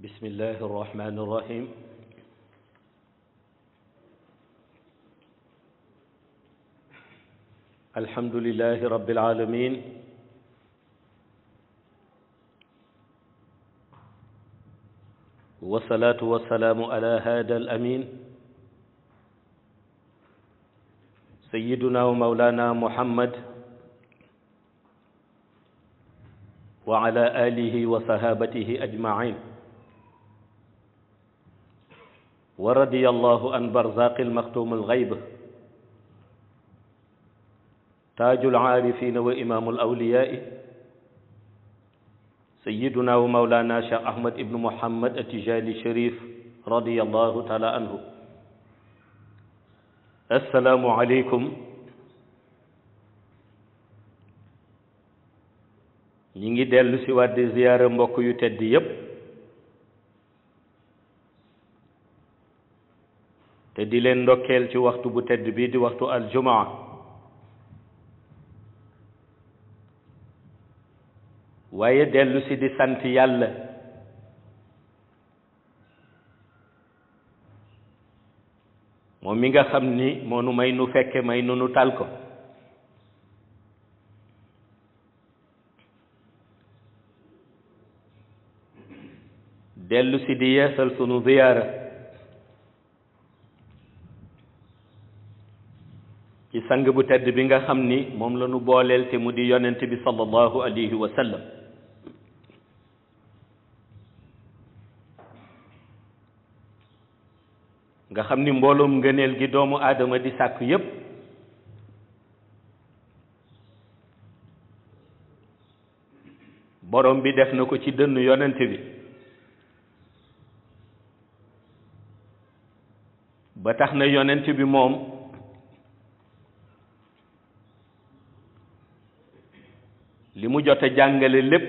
بسم الله الرحمن الرحيم الحمد لله رب العالمين والصلاة والسلام على هذا الأمين سيدنا ومولانا محمد وعلى آله وصحابته أجمعين ورضي الله عن برزاق المختوم الغيب تاج العارفين وإمام الأولياء سيدنا ومولانا شيخ أحمد بن محمد التجاني الشريف رضي الله تعالى عنه. السلام عليكم. ñi ngi dellu si waat di ziyaara mbokk yu tedd yépp te di leen ndokkeel ci waxtu bu tedd bi di waxtu aljumaa waaye dellu si di sant yàlla moom mi nga xam ni moo nu may nu fekke may nu tal ko dellu si di yeesal sunu ziyaara ci sang bu tedd bi nga xam ni moom la nu booleel te mu di yonent bi sallallahu alayhi wa sallam nga xam ni mbooloom ngëneel gi doomu aadama di sàkku yépp borom bi def na ko ci dënn yonent bi ba tax na yonent bi moom li mu jot a jàngale lépp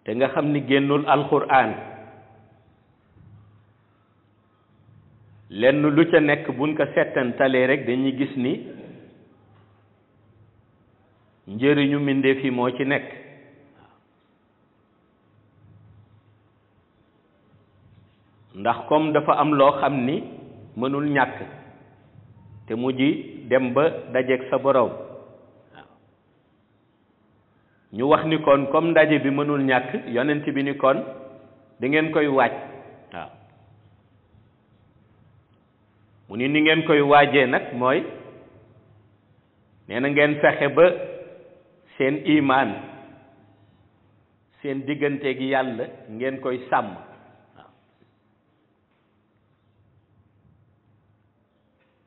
te nga xam ni génnul alxuraan lenn lu ca nekk buñ ko settantalee rek dañuy gis ni njëriñu mbindéef yi moo ci nekk ndax comme dafa am loo xam ni mënul ñàkk te mujj dem ba dajeek sa borom ñu wax ni kon comme ndaje bi mënul ñàkk yonent bi ni kon da ngeen koy waaj waaw mu ni ni ngeen koy waajee nag mooy nee na ngeen fexe ba seen imaan seen diggante gi yàlla ngeen koy sàmm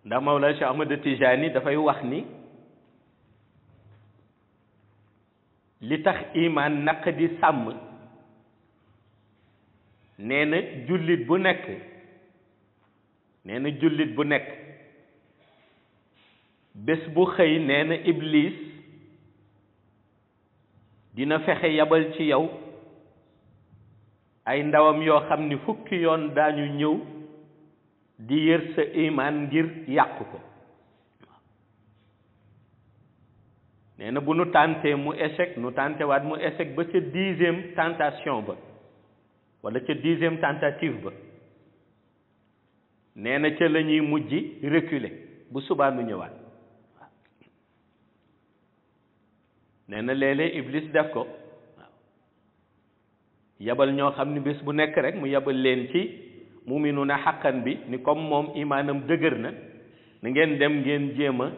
ndax Mawlana Cheikh Ahmad Tijani dafay wax ni li tax imaan naq di sàmm nee na jullit bu nekk bés bu xëy nee na iblis dina fexe yabal ci yow ay ndawam yoo xam ni fukki yoon daañu ñëw di yër sa imaan ngir yàqu ko nee na bu nu tàntee mu échec nu tàntewaat mu échec ba ca 10e tentation ba wala ca 10e tentative ba nee na ca la ñuy mujj reculer bu subaa nu ñëwaat nee na léeg-léeg iblis def ko waaw yabal ñoo xam ni bés bu nekk rek mu yabal leen ci mu'minuna xaqan bi ni comme moom imaanam dëgër na ngeen dem ngeen jéem a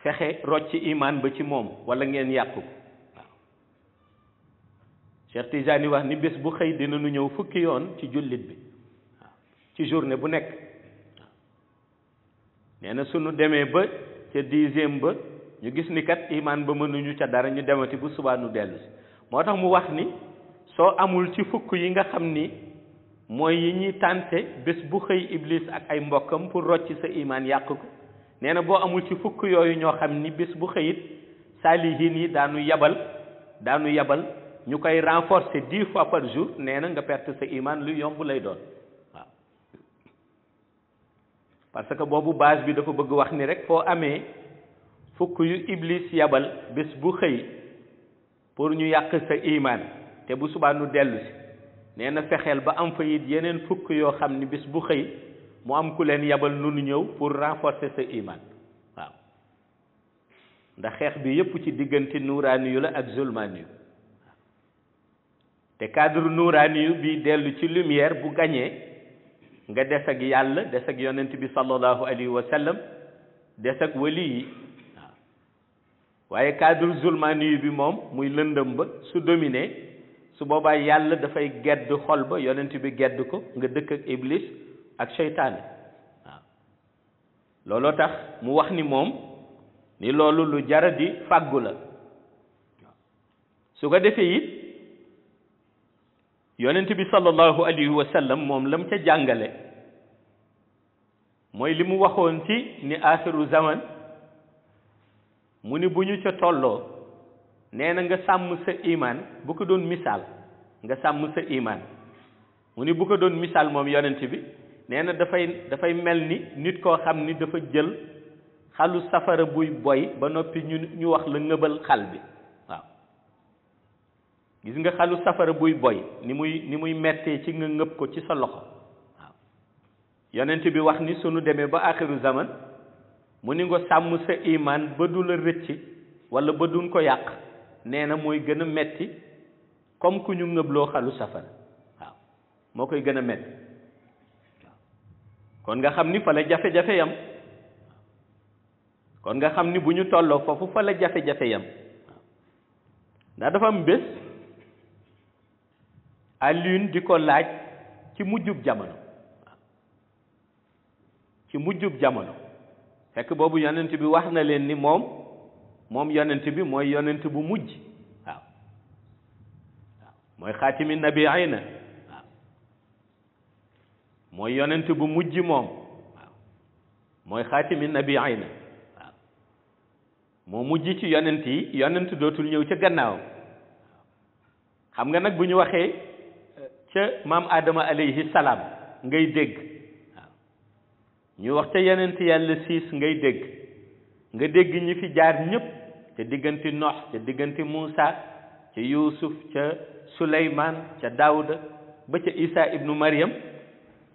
fexe rocc imaan ba ci moom wala ngeen yàqu ko waaw Cheikh Tijani wax ni bés bu xëy dina nu ñëw fukki yoon ci jullit bi waaw ci journée bu nekk waaw nee na sunu demee ba ca 10e ba ñu gis ni kat imaan ba mënuñu ca dara ñu demati bu subaa nu dellu si moo tax mu wax ni soo amul ci fukk yi nga xam ni mooy yi ñuy tànte bés bu xëy iblis ak ay mbokkam pour rocc sa imaan yàq ko nee na boo amul ci fukk yooyu ñoo xam ni bés bu xëyit saalihiin yi daanu yabal ñu koy renforcer 10 fois par jour nee na nga perte sa imaan lu yomb lay doon waaw parce que boobu base bi dafa bëgg wax ni rek foo amee fukk yu iblis yabal bés bu xëy pour ñu yàq sa iman te bu subaa nu dellu si nee na fexeel ba am fa it yeneen fukk yoo xam ni bis bu xëy mu am ku leen yabal nu ñëw pour renforcer sa iman waaw ndax xeex bi yépp ci diggante nuuraani yu la ak zulmaani yu te cadre nuuraani yu bi dellu ci lumière bu gañee nga des ak yàlla des ak yonent bi sallallahu alayhi wa sallam des ak wali yi waaw waaye cadre zulmaani yu bi moom muy lëndëm ba su dominé su boobaa yàlla dafay gedd xol ba yonent bi gedd ko nga dëkk ak iblis ak seytaane waaw looloo tax mu wax ni moom ni loolu lu jara di fàggu la su ko defee it yonent bi sallallahu alayhi wa sallam moom lam ca jàngale mooy li mu waxoon ci ni axiru zaman mu ni bu ñu ca tolloo nee na nga sàmm sa iman bu ko doon misaal nga sàmm sa iman mu ni bu ko doon misaal moom yonent bi nee na dafay mel ni nit koo xam ni dafa jël xalu safara buy boy ba noppi ñu wax la ngëbal xal bi waaw gis nga xalu safara buy boy ni muy mettee ci nga ngëb ko ci sa loxo waaw yonent bi wax ni sunu demee ba axiru zaman mu ni nga sàmm sa iman ba du la rëcc wala ba duñ ko yàq nee na mooy gën a metti comme ku ñu ngëbloo xalu safara waaw moo koy gën a metti waaw kon nga xam ni fa la jafe-jafe yam kon nga xam ni bu ñu tolloo foofu fa la jafe-jafe yam waaw ndax dafa am bés Alioune di ko laaj ci mujjub jamono waaw ci mujjub jamono fekk boobu yonent bi wax na leen ni moom yonent bi mooy yonent bu mujj waaw waaw mooy xaatimi nabiina waaw mooy yonent bu mujj moom waaw mooy xaatimi nabiina waaw moo mujj ci yonent yi yonent dootul ñëw ca gannaaw xam nga nag bu ñu waxee ca maam Adama alayhi salaam ngay dégg waaw ñu wax ca yonent yàlla siis ngay dégg nga dégg ñi fi jaar ñépp ca diggante Nox ca diggante Muusa ca Yuusuf ca Suleymaan ca Daawuda ba ca Isa ibnu Maryam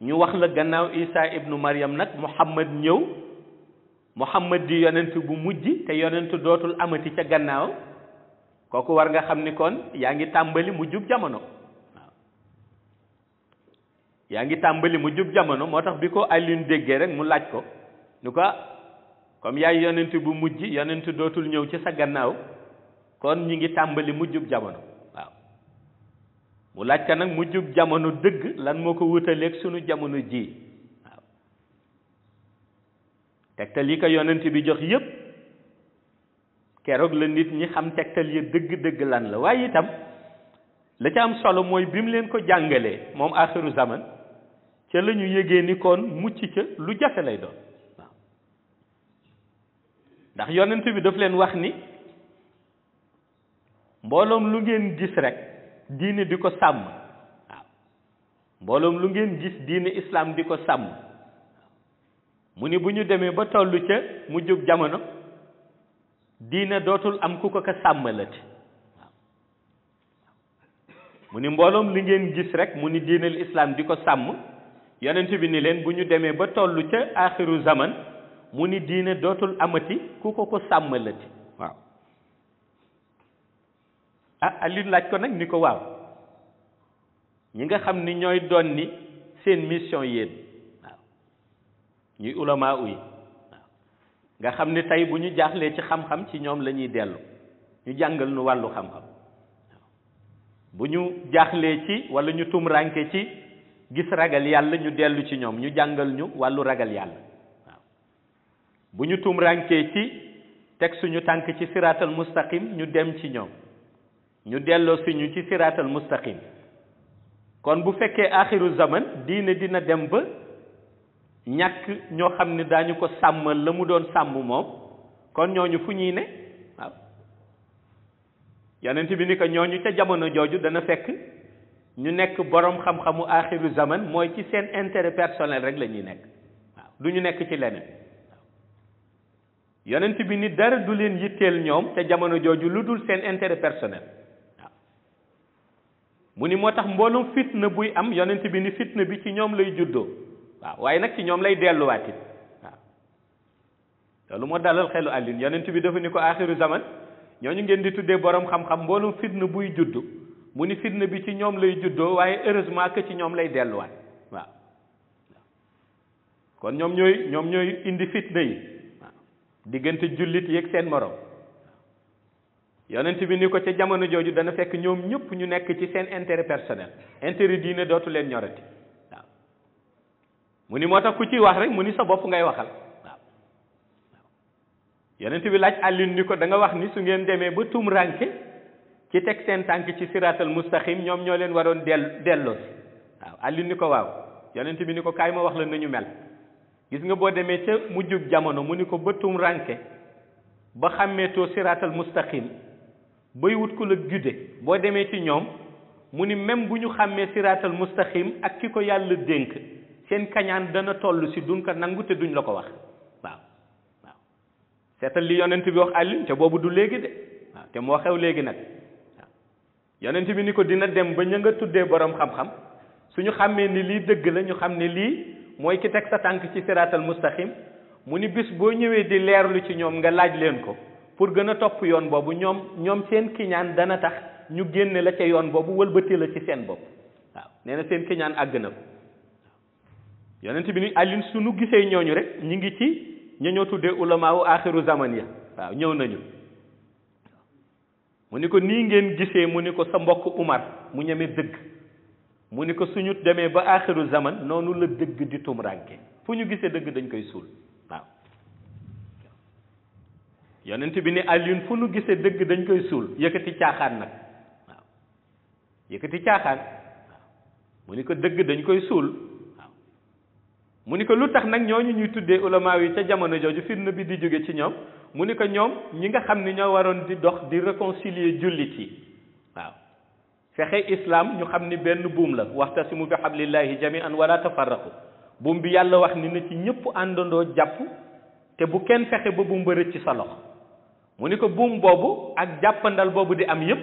ñu wax la gannaaw Isa ibnu Maryam nag Muhammad ñëw Muhammad di yonent bu mujj te yonent dootul amati ca gannaaw kooku war nga xam ni kon yaa ngi tàmbali mu jub jamono waaw yaa ngi tàmbali mu jub jamono moo tax bi ko Alioune déggee rek mu laaj ko ni ko comme yaay yonent bu mujj yonent dootul ñëw ci sa gannaaw kon ñi ngi tàmbali mu jub jamono waaw mu laaj ka nag mu jub jamono dëgg lan moo ko wutaleeg sunu jamono ji waaw tegtal yi ko yonent bi jox yépp keroog la nit ñi xam tegtal yi dëgg-dëgg lan la waaye itam la ca am solo mooy bi mu leen ko jàngalee moom axiru zaman ca la ñu yëgee ni kon mucc ca lu jafe lay doon waaw ndax yonent bi daf leen wax ni mbooloom lu ngeen gis rek diine di ko sàmm waaw mbooloom lu ngeen gis diine islam di ko sàmm mu ni bu ñu demee ba tollu ca mu jub jamono diine dootul am ku ko sàmmalati waaw mu ni mbooloom li ngeen gis rek mu ni diinal islam di ko sàmm yonent bi ni leen bu ñu demee ba tollu ca axiru zaman mu ni diine dootul amati ku ko sàmmalati waaw Aliou laaj ko nag ni ko waaw ñi nga xam ni ñooy doon ni seen mission yéen waaw ñuy ulama uy nga xam ni tey bu ñu jaaxlee ci xam-xam ci ñoom la ñuy dellu ñu jàngal nu wàllu xam-xam bu ñu jaaxlee ci walla ñu tumranke ci gis ragal yàlla ñu dellu ci ñoom ñu jàngal ñu wàllu ragal yàlla waaw bu ñu tumrankee ci teg suñu tànk ci siraatal mustaqim ñu dem ci ñoom ñu delloo si ñu ci siraatal mustaqim kon bu fekkee axiru zaman diine dina dem ba ñàkk ñoo xam ne daañu ko sàmmal la mu doon sàmm moom kon ñooñu fu ñuy ne waaw yonent bi ni ko ñooñu ca jamono jooju dana fekk ñu nekk borom xam-xamu axiru zaman mooy ci seen intérêt personnel rek la ñuy nekk waaw du ñu nekk ci leneen waaw yonent bi ni dara du leen yitteel ñoom ca jamono jooju lu dul seen intérêt personnel mu ni moo tax mboolum fitna buy am yonent bi ni fitna bi ci ñoom lay juddoo waaw waaye nag ci ñoom lay delluwaat it waaw loolu moo dalal xelu Alioune yonent bi dafa ni ko axiru zaman ñooñu ngeen di tuddee borom xam-xam mboolum fitna buy juddu mu ni fitna bi ci ñoom lay juddoo waaye heureusement que ci ñoom lay delluwaat waaw kon ñoom ñooy indi fitna yi waaw diggante jullit yeeg seen morom yonent bi ni ko ca jamono jooju dana fekk ñoom ñëpp ñu nekk ci seen intérêt personnel intérêt diine dootu leen ñorati waaw mu ni moo tax ku ciy wax rek mu ni sa bopp ngay waxal waaw yonent bi laaj Alioune ni ko da nga wax ni su ngeen demee ba tum ranke ci teg seen tànk ci siratal mustaqim ñoom ñoo leen waroon delloo si waaw Alioune ni ko waaw yonent bi ni ko kaay ma wax la nañu mel gis nga boo demee ca mujjug jamono mu ni ko ba tum ranke ba xàmmeetoo siratal mustaqim bay wut ku la gudde boo demee ci ñoom mu ni même bu ñu xàmmee siraatal mustaqim ak ki ko yàlla dénk seen kañaan dana toll si duñ ko nangu te duñ la ko wax waaw waaw seetal li yonent bi wax Alioune te boobu du léegi de waaw te moo xew léegi nag waaw yonent bi ni ko dina dem ba ña nga tuddee borom xam-xam suñu xàmmee ni lii dëgg la ñu xam ne lii mooy ki teg sa tànk ci siraatal mustaqim mu ni bis boo ñëwee di leerlu ci ñoom nga laaj leen ko pour gën a topp yoon boobu ñoom seen kiñaan dana tax ñu génne la ca yoon boobu wëlbati la ci seen bopp waaw nee na seen kiñaan àgg na ko yonent bi ni Alioune suñu gisee ñooñu rek ñi ngi ci ña ñoo tuddee ulamaawu axiru zaman ya waaw ñëw nañu mu ni ko nii ngeen gisee mu ni ko sa mbokk Umar mu ñeme dëgg mu ni ko suñu demee ba axiru zaman noonu la dëgg di tumranke fu ñu gisee dëgg dañ koy suul waaw yonent bi ni Alioune fu nu gisee dëgg dañ koy suul yëkkati caaxaan nag waaw yëkkati caaxaan waaw mu ni ko dëgg dañ koy suul waaw mu ni ko lu tax nag ñooñu ñuy tuddee ulama yi ca jamono jooju fitna bi di jóge ci ñoom mu ni ko ñoom ñi nga xam ni ñoo waroon di dox di réconcilier jullit yi waaw fexe islam ñu xam ni benn buum la waxtasimu bi hablillahi jami'an wala tafarraqu buum bi yàlla wax ni na ci ñëpp àndandoo jàpp te bu kenn fexe ba buum ba rëcc ci sa loxo mu ni ko buum boobu ak jàppandal boobu di am yépp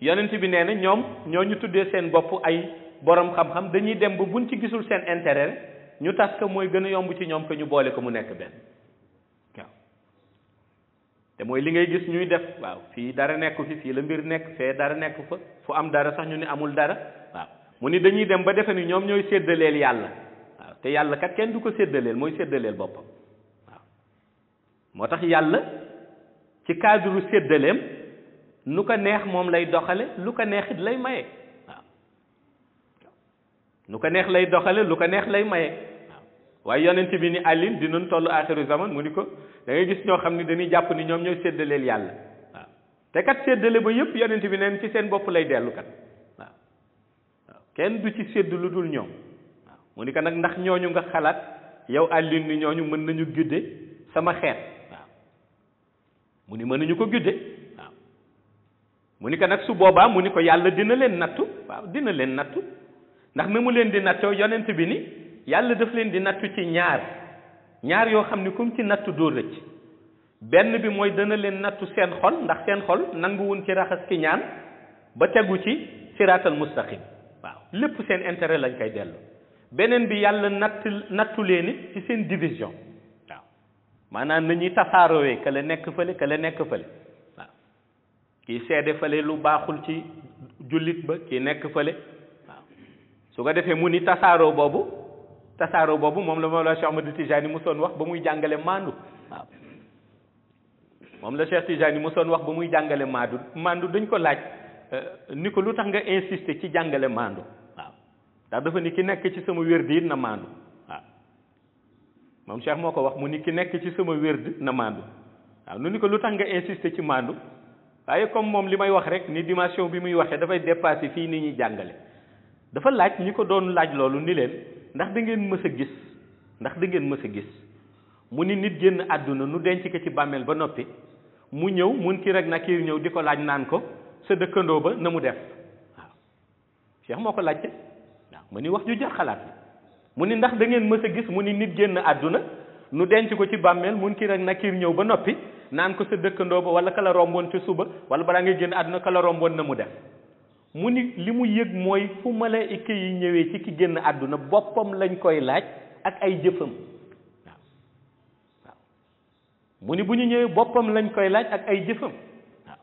yonent bi nee na ñoom ñoo ñu tuddee seen bopp ay borom xam-xam dañuy dem ba buñ ci gisul seen intérêt ñu tas ko mooy gën a yomb ci ñoom ko ñu boole ko mu nekk benn waaw te mooy li ngay gis ñuy def waaw fii dara nekku fi fii la mbir nekk fee dara nekk fa fu am dara sax ñu ni amul dara waaw mu ni dañuy dem ba defe ni ñoom ñooy séddaleel yàlla waaw te yàlla kat kenn du ko séddaleel mooy séddaleel boppam waaw moo tax yàlla ci cadre séddaleem nu ko neex moom lay doxale lu ko neex it lay maye waaw nu ko neex lay doxale lu ko neex lay maye waaw waaye yonent bi ni Alioune dinañ toll axiru zaman mu ni ko da ngay gis ñoo xam ni dañuy jàpp ni ñoom ñooy séddaleel yàlla waaw te kat séddale ba yëpp yonent bi neen ci seen bopp lay dellu kat waaw waaw kenn du ci sédd lu dul ñoom waaw mu ni ko nag ndax ñooñu nga xalaat yow Alioune ni ñooñu mën nañu gudde sama xeet mu ni mënuñu ko gudde waaw mu ni ko nag su boobaa mu ni ko yàlla dina leen nattu waaw dina leen nattu ndax na mu leen di nattoo yonent bi ni yàlla daf leen di nattu ci ñaar yoo xam ni comme ci nattu doo rëcc benn bi mooy dana leen nattu seen xol ndax seen xol nanguwun ci raxas ki ñaan ba tegu ci siraatal mustaqim waaw lépp seen intérêt lañ koy dellu beneen bi yàlla nattu leen it ci seen division maanaam nañuy tasaaroowee ka la nekk fële ka la nekk fële waaw kii seede fële lu baaxul ci jullit ba kii nekk fële waaw su ko defee mu ni tasaaroo boobu moom la Mawlana Cheikh Ahmadou Tijani mosoon wax ba muy jàngale maandu waaw moom la Cheikh Tijani mosoon wax ba muy jàngale maandu dañ ko laaj ni ko lu tax nga insister ci jàngale maandu waaw ndax dafa ni ki nekk ci sama wér di it na maandu moom Cheikh moo ko wax mu ni ki nekk ci sama wérd na maandu waaw nu ni ko lu tax nga insister ci maandu waaye comme moom li may wax rek ni dimension bi muy waxee dafay dépasser fii ni ñuy jàngale dafa laaj ñi ko doon laaj loolu ni leen ndax da ngeen mës a gis mu ni nit génn àdduna nu denc ko ci bàmmeel ba noppi mu ñëw Munkar ak Nakiir ñëw di ko laaj naan ko sa dëkkandoo ba na mu def waaw Cheikh moo ko laajte waaw mu ni wax ju jar xalaat mu ni ndax da ngeen mës a gis mu ni nit génn àdduna nu denc ko ci bàmmeel Munkar ak Nakiir ñëw ba noppi naan ko sa dëkkandoo ba wala ka la romboon ci suba wala balaa ngay génn àdduna ka la romboon na mu def mu ni li mu yëg mooy fu malaayika yi ñëwee ci ki génn àdduna boppam lañ koy laaj ak ay jëfam waaw waaw mu ni bu ñu ñëwee boppam lañ koy laaj ak ay jëfam waaw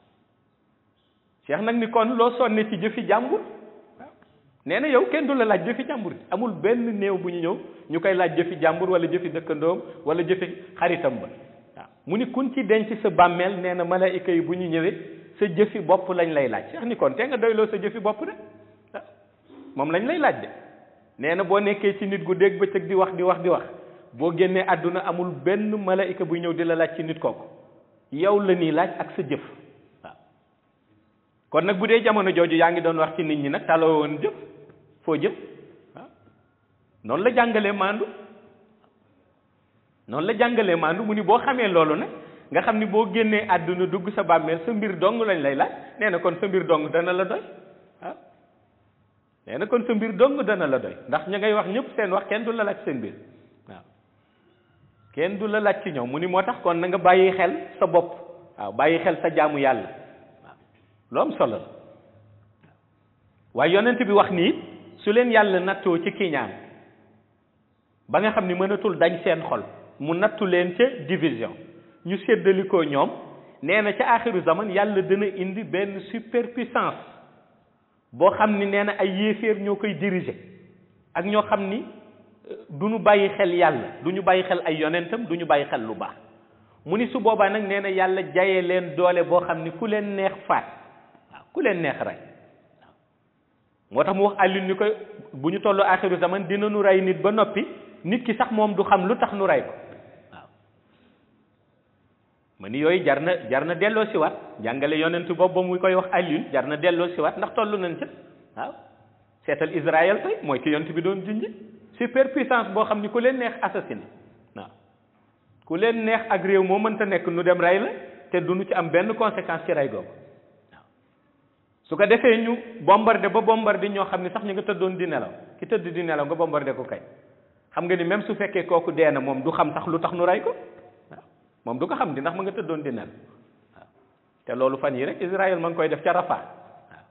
Cheikh nag ni kon loo sonne ci jëfi jàmbur waaw nee na yow kenn du la laaj jëfi jàmbur amul benn néew bu ñu ñëw ñu koy laaj jëfi jàmbur wala jëfi dëkkandoom wala jëfi xaritam ba waaw mu ni kun ci denc sa bàmmeel nee na malaayika yi bu ñu ñëwee sa jëfi bopp lañ lay laaj Cheikh ni kon te nga doyloo sa jëfi bopp de waaw moom lañ lay laaj de nee na boo nekkee ci nit gu dégg bëccëg di wax boo génnee àdduna amul benn malaayika buy ñëw di la laaj ci nit kooku yow la ñuy laaj ak sa jëf waaw kon nag bu dee jamono jooju yaa ngi doon wax ci nit ñi nag taloo woon jëf foo jëf waaw noonu la jàngalee maandu mu ni boo xamee loolu nag nga xam ni boo génnee àdduna dugg sa bàmmeel sa mbir dong lañ lay laaj nee na kon sa mbir dong dana la doy waaw nee na kon sa mbir dong dana la doy ndax ña ngay wax ñëpp seen wax kenn du la laaj seen mbir waaw kenn du la laaj ci ñoom mu ni moo tax kon na nga bàyyi xel sa bopp waaw bàyyi xel sa jaamu yàlla waaw lu am solo la waaye yonent bi wax nii su leen yàlla nattoo ci kiiñaan ba nga xam ni mënatul dañ seen xol mu nattu leen ca division ñu séddalikoo ñoom nee na ca aaxiru zaman yàlla dana indi benn superpuissance boo xam ni nee na ay yéeféer ñoo koy diriger ak ñoo xam ni du ñu bàyyi xel yàlla du ñu bàyyi xel ay yonentam du ñu bàyyi xel lu baax mu ni su boobaa nag nee na yàlla jayee leen doole boo xam ni ku leen neex faat waaw ku leen neex rey waaw moo tax mu wax àllin ni ko bu ñu tollu aaxiru zaman dina nu rey nit ba noppi nit ki sax moom du xam lu tax nu rey ko ma ni yooyu jar na delloo si waat jàngale yonent boobu ba muy koy wax Alioune jar na delloo si waat ndax toll nañ ca waaw seetal Israël tey mooy ki yonent bi doon junji superpuissance boo xam ni ku leen neex assassiné waaw ku leen neex ak réew moo mënta nekk nu dem rey la te duñu ci am benn conséquence ci rey googu waaw su ko defee ñu bombardé ñoo xam ni sax ñu nga tëddoon di nelaw ki tëdd di nelaw nga bombardé ko kay xam nga ni même su fekkee kooku dee na moom du xam sax lu tax nu rey ko moom du ko xam di ndax ma nga tëddoon di nel waaw te loolu fan yi rek Israël ma ngi koy def ca Rafah waaw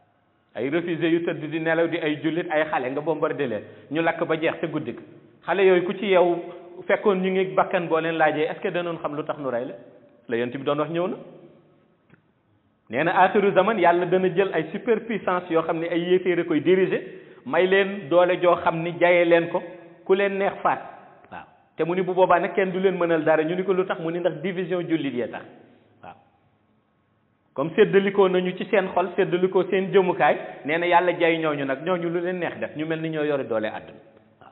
ay réfugiés yu tëdd di nelaw di ay jullit ay xale nga bombardé leen ñu lakk ba jeex te guddi gi xale yooyu ku ci yow fekkoon ñu ngi bakkan boo leen laajee est-ce que danoon xam lu tax nu rey la yonent bi doon wax ñëw na nee na aaxiru zaman yàlla dana jël ay superpuissance yoo xam ne ay yéeféer a koy diriger may leen doole joo xam ni jayee leen ko ku leen neex faat te mu ni bu boobaa nag kenn du leen mënal dara ñu ni ko lu tax mu ni ndax division jullit yee tax waaw comme séddalikoo nañu ci seen xol séddalikoo seen jëmukaay nee na yàlla jay ñooñu nag ñooñu lu leen neex def ñu mel ni ñoo yore doole àdduna waaw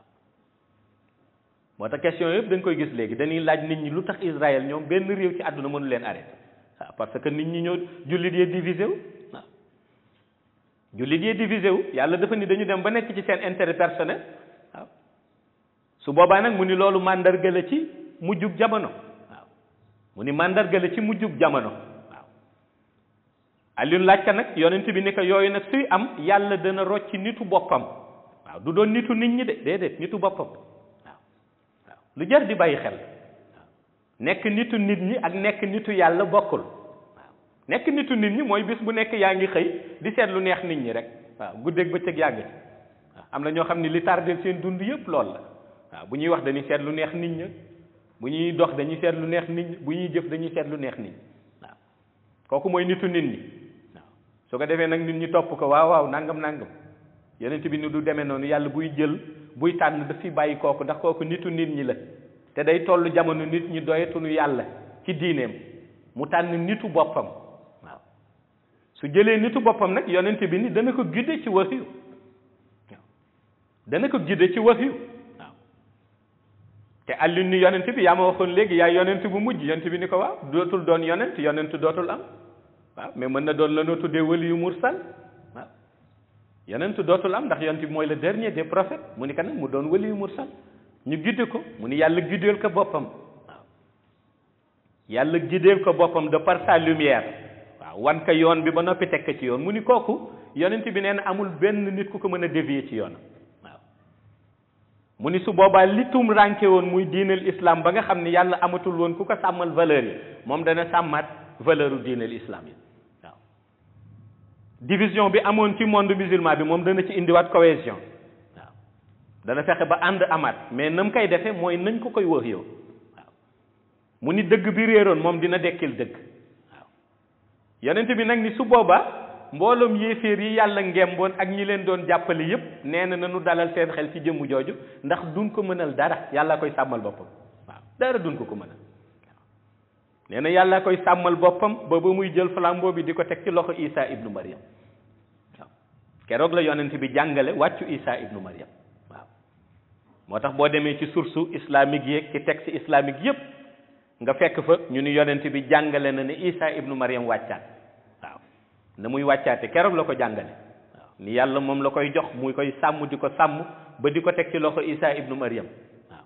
moo tax question yëpp dañ koy gis léegi dañuy laaj nit ñi lu tax Israël ñoom benn réew ci àdduna mënu leen arrêté waaw parce que nit ñi ñoo jullit yee divisé wu waaw jullit yee divisé wu yàlla dafa ni dañu dem ba nekk ci seen intérêt personnel su boobaa nag mu ni loolu màndarga la ci mujjug jamono waaw mu ni màndarga la ci mujjug jamono waaw Alioune laaj ka nag yonent bi ni ko yooyu nag suy am yàlla dana rocc nitu boppam waaw du doon nitu nit ñi de déedéet nitu boppam waaw waaw lu jar di bàyyi xel waaw nekk nitu nit ñi ak nekk nitu yàlla bokkul waaw nekk nitu nit ñi mooy bis bu nekk yaa ngi xëy di seet lu neex nit ñi rek waaw guddeeg bëccëg yaa ngi waaw am na ñoo xam ne li tardé seen dund yëpp lool la waaw bu ñuy wax dañuy seet lu neex nit ñi bu ñuy dox dañuy seet lu neex nit ñi bu ñuy jëf dañuy seet lu neex nit ñi waaw kooku mooy nitu nit ñi waaw su ko defee nag nit ñi topp ko waaw nangam yonent bi ni du demee noonu yàlla buy tànn daf fi bàyyi kooku ndax kooku nitu nit ñi la te day toll jamono nit ñi doyatuñu yàlla ci diineem mu tànn nitu boppam waaw su jëlee nitu boppam nag yonent bi ni dana ko gidde ci wahyu waaw dana ko gidde ci wahyu te Alioune ni yonent bi yaa ma waxoon léegi yaay yonent bu mujj yonent bi ni ko waaw dootul doon yonent dootul am waaw mais mën na doon la noo tuddee wali yu mursal waaw yonent dootul am ndax yonent bi mooy le dernier des prophètes mu ni kanam mu doon wali yu mursal ñu gidde ko mu ni yàlla giddeel ko boppam waaw yàlla giddeel ko boppam de par sa lumière waaw wan ko yoon bi ba noppi teg ko ci yoon mu ni kooku yonent bi nee na amul benn nit ku ko mën a dévier ci yoonam mu ni su boobaa li tum rànke woon muy diinal islam ba nga xam ni yàlla amatul woon ku ko sàmmal valeur yi moom dana sàmmaat valeur u diinal islam yi waaw division bi amoon ci monde musulman bi moom dana ci indiwaat cohésion waaw dana fexe ba ànd amaat mais nam koy defee mooy nañ ko koy wax yow waaw mu ni dëgg bi réeroon moom dina dekkil dëgg waaw yonent bi nag ni su boobaa mbooloom yéeféer yi yàlla ngemboon ak ñi leen doon jàppale yépp nee na nanu dalal seen xel ci jëmm jooju ndax duñ ko mënal dara yàlla koy sàmmal boppam waaw dara duñ ko mënal waaw nee na yàlla koy sàmmal boppam ba muy jël flambeau bi di ko teg ci loxo Isa ibnu Maryam waaw keroog la yonent bi jàngale wàccu Isa ibnu Maryam waaw moo tax boo demee ci source islamique yeeg ci texte islamique yépp nga fekk fa ñu ni yonent bi jàngale na ne Isa ibnu Maryam wàccaat na muy wàccaate keroog la ko jàngale waaw ni yàlla moom la koy jox muy koy sàmm di ko sàmm ba di ko teg ci loxo Isa ibnu Maryam waaw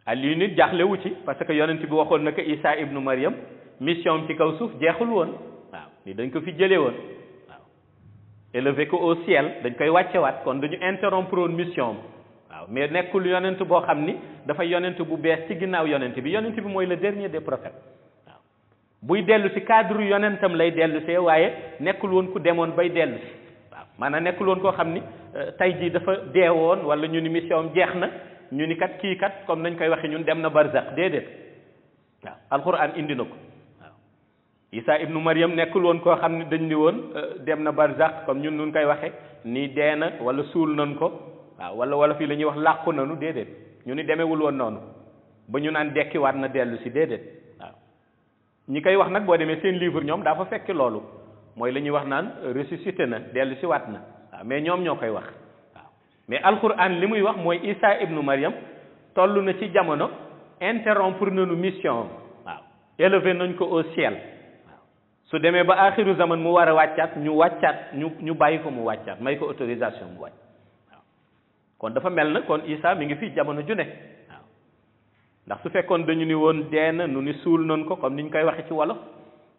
Aliou nit jaaxlewu ci parce que yonent bi waxoon na ko Isa ibnu Maryam mission ci kaw suuf jeexul woon waaw ni dañ ko fi jëlee woon waaw élevé ko au ciel dañ koy wàccewaat kon dañu interrompre woon mission waaw mais nekkul yonent boo xam ni dafa yonent bu bees ci ginnaaw yonent bi mooy le dernier des prophètes buy dellu si cadre yonentam lay dellu see waaye nekkul woon ku demoon bay dellu si waaw maanaam nekkul woon koo xam ni tey jii dafa deewoon wala ñu ni mission am jeex na ñu ni kat kii kat comme nañ koy waxe ñun dem na barzak déedéet waaw alquran indi na ko waaw Isa ibnu Maryam nekkul woon koo xam ni dañ ni woon dem na barzak comme ñun nun koy waxe nii dee na wala suul nañ ko waaw wala fii la ñuy wax làqu nanu déedéet ñu ni demewul woon noonu ba ñu naan dekkiwaat na dellu si déedéet ñi koy wax nag boo demee seen livre ñoom daa fa fekk loolu mooy la ñuy wax naan ressuscité na dellu si waat na waaw mais ñoom ñoo koy wax waaw mais alquran li muy wax mooy Isa ibnu Maryam toll na ci jamono interrompre nañu mission waaw élevé nañ ko au ciel waaw su demee ba axiru zaman mu war a wàccaat ñu bàyyi ko mu wàccaat may ko autorisation mu wàcc waaw kon dafa mel na kon Isa mi ngi fii jamono ju ne ndax su fekkoon dañu ni woon dee na nu ni suul noonu ko comme ni ñu koy waxe ci wolof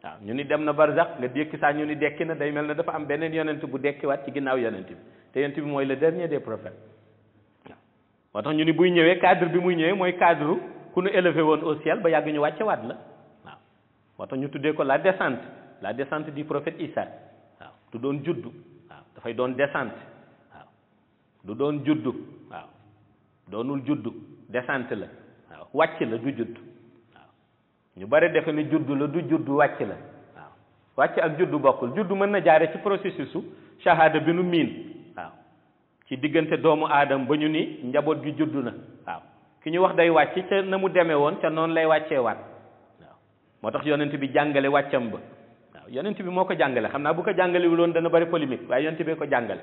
waaw ñu ni dem na barzak nga dékki saa ñu ni dekki na day mel na dafa am beneen yonent bu dekkiwaat ci ginnaaw yonent bi te yonent bi mooy le dernier des prophètes waaw moo tax ñu ni buy ñëwee cadre bi muy ñëwee mooy cadre ku nu élevé woon au ciel ba yàgg ñu wàccewaat la waaw moo tax ñu tuddee ko la descente du prophète Isa waaw du doon juddu waaw dafay doon descente waaw du doon juddu waaw doonul juddu descente la wàcc la du judd waaw ñu bari defe ne judd la du judd wàcc la waaw wàcc ak judd bokkul judd mën na jaare ci processus su shahada bi nu miin waaw ci diggante doomu aadama ba ñu ni njaboot gi judd na waaw ki ñu wax day wàcc ca na mu demee woon ca noonu lay wàccee waat waaw moo tax yonent bi jàngale wàccam ba waaw yonent bi moo ko jàngale xam naa bu ko jàngalewul woon dana bari polémique waaye yonent bee ko jàngale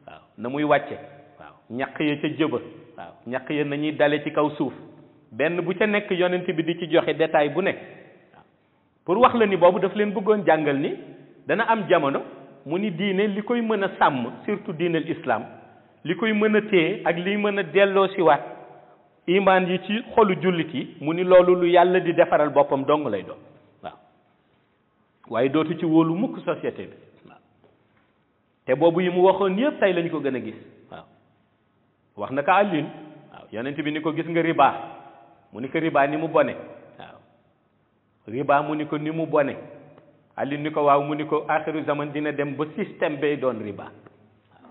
waaw na muy wàcce waaw ñaq ya ca jëba waaw ñaq ya nañuy dale ci kaw suuf benn bu ca nekk yonent bi di ci joxe détail bu nekk waaw pour wax la ni boobu daf leen bëggoon jàngal ni dana am jamono mu ni diine li koy mën a sàmm surtout diineel islam li koy mën a téye ak liy mën a delloo si waat imaan yi ci xolu jullit yi mu ni loolu lu yàlla di defaral boppam dong lay doon waaw waaye dootu ci wóolu mukk société bi waaw te boobu yi mu waxoon yëpp tey lañ ko gën a gis waaw wax na ko Alioune waaw yonent bi ni ko gis nga riba mu ni ko riba ni mu bone waaw riba mu ni ko ni mu bone Alioune ni ko waaw mu ni ko axiru zaman dina dem ba système bay doon riba waaw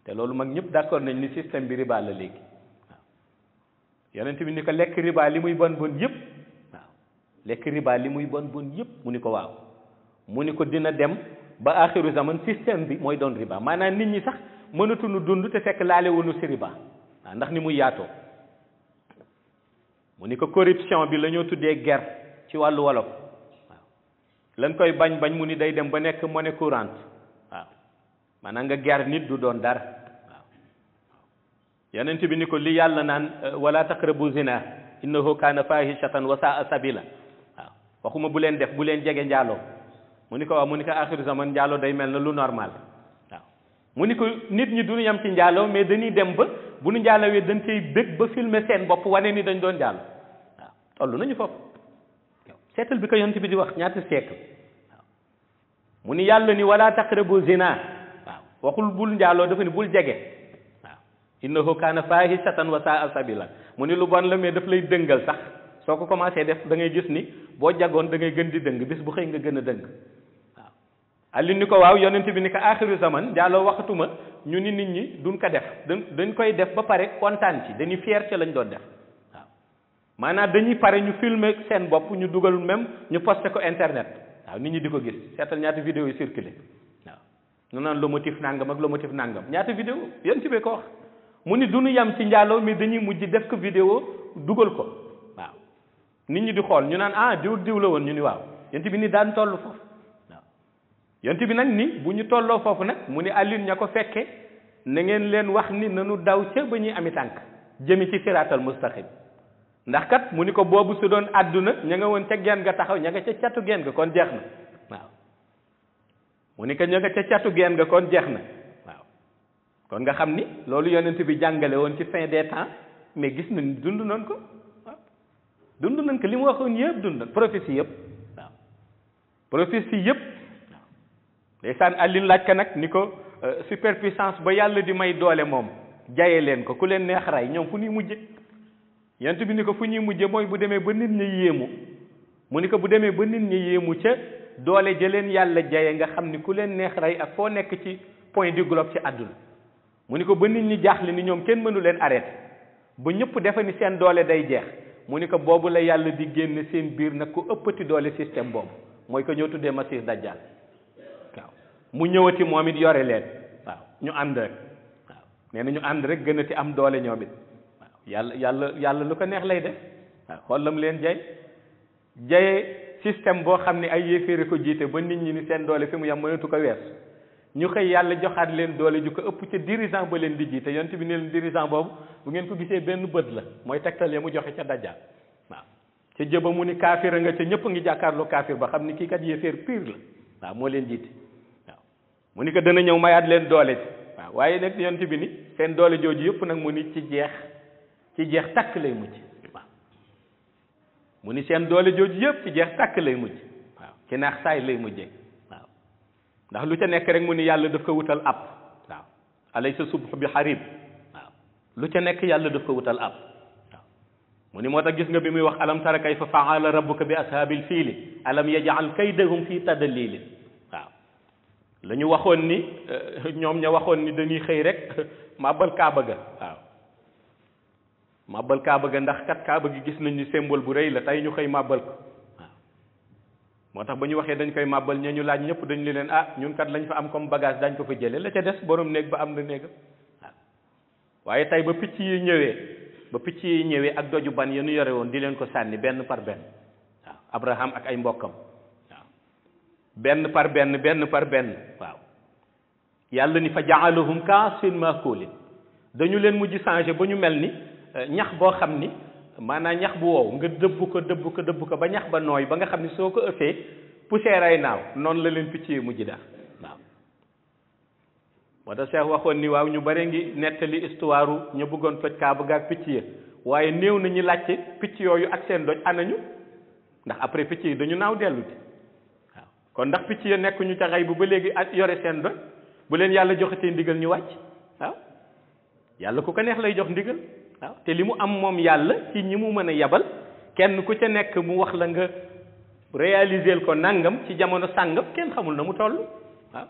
te loolu mag ñëpp d'accord nañ ni système bi riba la léegi waaw yonent bi ni ko lekk riba li muy bon bon yëpp waaw lekk riba li muy bon bon yëpp mu ni ko waaw mu ni ko dina dem ba axiru zaman système bi mooy doon riba maanaam nit ñi sax mënatuñu dund te fekk laale wuñu si riba waaw ndax ni muy yaatoo mu ni ko corruption bi la ñoo tuddee guerre ci wàllu wolof waaw lan koy bañ mu ni day dem ba nekk monnaie courante waaw maanaam nga guerre nit du doon dara waaw yonent bi ni ko li yàlla naan wala taqrabu zina innahu kaana fahishatan wa saa sabila waaw waxuma bu leen def bu leen jege njaaloo mu ni ko waaw mu ni ko axiru zaman njaaloo day mel na lu normal waaw mu ni ko nit ñi duñu yam ci njaaloo mais dañuy dem ba bu nu njaalawee dañ cay bëgg ba filmer seen bopp wane ni dañ doon njaalo waaw toll nañu foofu seetal bi ko yonent bi di wax ñaata siècle waaw mu ni yàlla ni wala taqrabu zina waaw waxul bul njaaloo dafa ni bul jege waaw innahu kaana fahishatan wa saa sabila mu ni lu bon la mais daf lay dëngal sax soo ko commencé def da ngay gis ni boo jagoon da ngay gën di dëng bis bu xëy nga gën a dëng waaw Ali ni ko waaw yonent bi ni ko axiru zaman njaaloo waxatuma ñu ni nit ñi duñ ko def dañ koy def ba pare kontaan ci dañuy fier ci lañ doon def waaw maanaam dañuy pare ñu filmer seen bopp ñu dugal même ñu posté ko internet waaw nit ñi di ko gis seetal ñaata vidéo yi circulé waaw ñu naan le motif nangam ak le motif nangam ñaata vidéo yonent bi ko wax mu ni duñu yam ci njaaloo mais dañuy mujj def ko vidéo dugal ko waaw nit ñi di xool ñu naan ah diw la woon ñu ni waaw yonent bi ni daan toll foofu yonent bi nag ni bu ñu tolloo foofu nag mu ni Alioune ña ko fekke na ngeen leen wax ni nanu daw ca ba ñuy ami tànk jëmi ci siraatal mustaqim ndax kat mu ni ko boobu su doon àdduna ña nga woon ca geen ga taxaw ña nga ca catu geen ga kon jeex na waaw mu ni ko ña nga ca catu geen ga kon jeex na waaw kon nga xam ni loolu yonent bi jàngale woon ci fin des temps mais gis nañ dund nañ ko waaw dund nañ ko li mu waxoon yëpp dund nañ prophétie yëpp waaw prophétie yëpp ndeysaan Alioune laaj ka nag ni ko superpuissance ba yàlla di may doole moom jaye leen ko ku leen neex ray ñoom fu ñuy mujje yent bi ni ko fu ñuy mujje mooy bu demee ba nit ñi yéemu mu ni ko bu demee ba nit ñi yéemu ca doole jëleen yàlla jaye nga xam ni ku leen neex ray ak foo nekk ci point du globe ci àdduna mu ni ko ba nit ñi jaaxle ni ñoom kenn mënu leen arrêté ba ñëpp defe ni seen doole day jeex mu ni ko boobu la yàlla di génn seen biir nag ku ëppati doole système boobu mooy ko ñoo tuddee Masiix Dajjal mu ñëwati moom it yore leen waaw ñu ànd rek waaw nee na ñu ànd rek gën a ti am doole ñoom it waaw yàlla lu ko neex lay def waaw xollam leen jaye système boo xam ne ay yéeféere ko jiite ba nit ñi ni seen doole fi mu yam mënatu ko wees ñu xëy yàlla joxaat leen doole ju ko ëpp ca dirigeant ba leen di jiite yonent bi ne leen dirigeant boobu bu ngeen ko gisee benn bët la mooy tegtal ya mu joxe ca Dajjal waaw ca jëba mu ni kaafir a nga ca ñëpp a ngi jàkkaarloo kaafir ba xam ni kii kat yéeféer pire la waaw moo leen jiite mu ni ko dana ñëw mayaat leen doole ci waaw waaye nag yonent bi ni seen doole jooju yëpp nag mu ni ci jeex takk lay mujj waaw mu ni seen doole jooju yëpp ci jeex takk lay mujj waaw ci naax saay lay mujjee waaw ndax lu ca nekk rek mu ni yàlla daf ko wutal ab waaw alaysa subh bi harib waaw lu ca nekk yàlla daf ko wutal ab waaw mu ni moo tax gis nga bi muy wax alam tara kayfa fa'ala rabbuka bi ashaabil fiili alam yaj'al kaydahum fi tadlil la ñu waxoon ni ñoom ña waxoon ni dañuy xëy rek màbbal kaaba ga waaw màbbal kaaba ga ndax kat kaaba gi gis nañ ni symbole bu rëy la tey ñu xëy màbbal ko waaw moo tax ba ñu waxee dañ koy màbbal ña ñu laaj ñëpp dañu leen ah ñun kat lañ fa am comme bagage dañ ko fa jële la ca des borom néeg ba am na néegam waaw waaye tey ba picc yi ñëwee ak doju ban ya ñu yore woon di leen ko sànni benn par benn waaw Abraham ak ay mbokkam benn par benn waaw yàlla ni fa ja'alahum ka'asfin ma'kulin dañu leen mujj changé ba ñu mel ni ñax boo xam ni maanaam ñax bu wow nga dëbb ko ba ñax ba nooy ba nga xam ni soo ko ëffee poussière ay naaw noonu la leen picc yi mujj daal waaw moo tax Cheikh waxoon ni waaw ñu bare ngi nettali histoire ñu bëggoon toj Kaaba ga ak picc yi waaye néew na ñu laajte picc yooyu ak seen doj anañu ndax après picc yi dañu naaw dellu di kon ndax picc ya nekk ñu ca xay bu ba léegi yore seen doj bu leen yàlla joxatee ndigal ñu wàcc waaw yàlla ku ko neex lay jox ndigal waaw te li mu am moom yàlla ci ñi mu mën a yabal kenn ku ca nekk mu wax la nga réaliser ko nangam ci jamono sàngam kenn xamul na mu toll waaw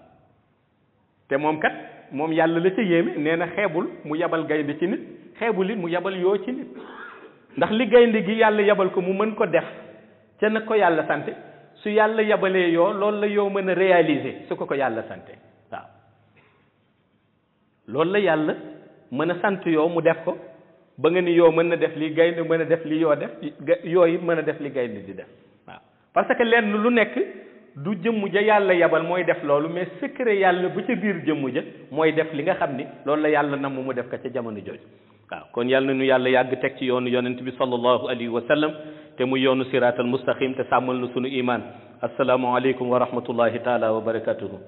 te moom kat moom yàlla la ca yéeme nee na xeebul mu yabal gaynde ci nit xeebul it mu yabal yoo ci nit ndax li gaynde gi yàlla yabal ko mu mën ko def ca nag ko yàlla sante su yàlla yabalee yoo loolu la yoo mën a réaliser su ko yàlla sante waaw loolu la yàlla mën a sant yoo mu def ko ba nga ni yoo mën na def li gaynde mën a def li yoo def yooyu mën a def li gaynde di def waaw parce que lenn lu nekk du jëmm ja yàlla yabal mooy def loolu mais secret yàlla bu ca biir jëmm ja mooy def li nga xam ni loolu la yàlla namm mu def ko ca jamono jooju waaw kon yàlla na nu yàlla yàgg teg ci yoonu yonent bi sallallahu alayhi wa sallam te mu yoonu siraatal mustaqim te sàmmal nu sunu iman assalaamu aleykum wa rahmatullahi taala wa barakatuhu